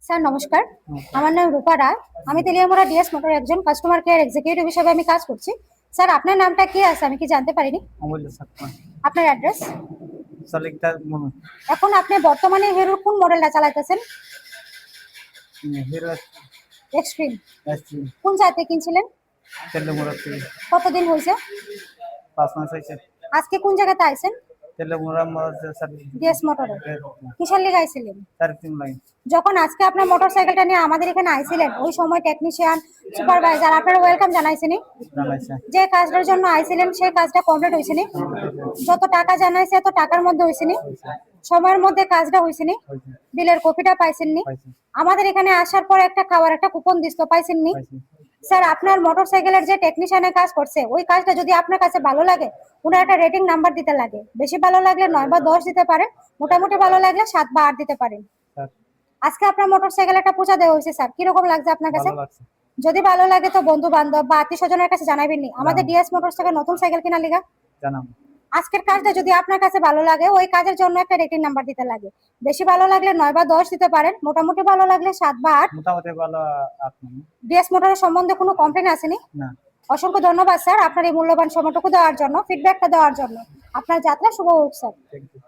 Sir নমস্কার, আমার নাম রূপা রায়। আমি তেলিয়ামুড়া ডিএস মোটর একজন কাস্টমার কেয়ার এক্সিকিউটিভ হিসেবে আমি কাজ করছি। স্যার আপনার নামটা কি আছে আমি কি জানতে পারিনি? অমূল্য সাতমা আপনার অ্যাড্রেস? সালিকদার মনু এখন আপনি বর্তমানে হিরোর কোন মডেলটা চালাইতেছেন? Hero extreme. এসটি কোন জায়গা থেকে কিনছিলেন? তেলেমুড়া থেকে কতদিন হয়েছে? 5 মাস হয়েছে। আজকে কোন জায়গাতে আইছেন? তেলেমুড়া মধ্যে সার্ভিস ডিএস মোটরে। কিসের লিগে আইছিলেন? সার্ভিসিং লাইন যখন আজকে আপনার মোটরসাইকেলটা নিয়ে আমাদের এখানে আইছিলেন ওই সময় টেকনিশিয়ান সুপারভাইজার আপনার ওয়েলকাম জানাইছেনি? জানাইছে। যে কাজটার জন্য আইছিলেন সেই কাজটা কমপ্লিট হয়েছেনি? যত টাকা জানাইছে এত টাকার মধ্যে হয়েছেনি? সময়ের মধ্যে কাজটা হয়েছেনি? বিলের কপিটা পাইছেননি? পাইছে আমাদের এখানে আসার পর একটা খাবার একটা কুপন দিছিল পাইছেননি? পাইছে স্যার আপনার মোটরসাইকেলের যে টেকনিশিয়ানের কাজ করছে ওই কাজটা যদি আপনার কাছে ভালো লাগে ওনার একটা রেটিং নাম্বার দিতে লাগে। বেশি ভালো লাগলে 9 বা 10 দিতে পারেন, মোটামুটি ভালো লাগলে 7 বা 8 দিতে পারেন। স্যার আজকে আপনার মোটরসাইকেল একটা পূজা দেওয়া হয়েছে স্যার, কিরকম লাগছে আপনার কাছে? ভালো লাগছে। যদি ভালো লাগে তো বন্ধু বান্ধব বা আত্মীয় স্বজনের কাছে জানাবেননি আমাদের ডিএস মোটরস থেকে নতুন সাইকেল কিনা লিগা। জানাম আজকের কাজটা যদি আপনার কাছে ভালো লাগে ওই কাজের জন্য একটা রেটিং নাম্বার দিতে লাগে। বেশি ভালো লাগলে 9 বা 10 দিতে পারেন, মোটামুটি ভালো লাগলে 7 বা 8। মোটামুটি ভালো। আপনি ডিএস মোটরের সম্বন্ধে কোনো কমপ্লেন আসেনি? না অসংখ্য ধন্যবাদ স্যার আপনার এই মূল্যবান সময়টুকু দেওয়ার জন্য, ফিডব্যাকটা দেওয়ার জন্য। আপনার যাত্রা শুভ হোক স্যার। Thank you.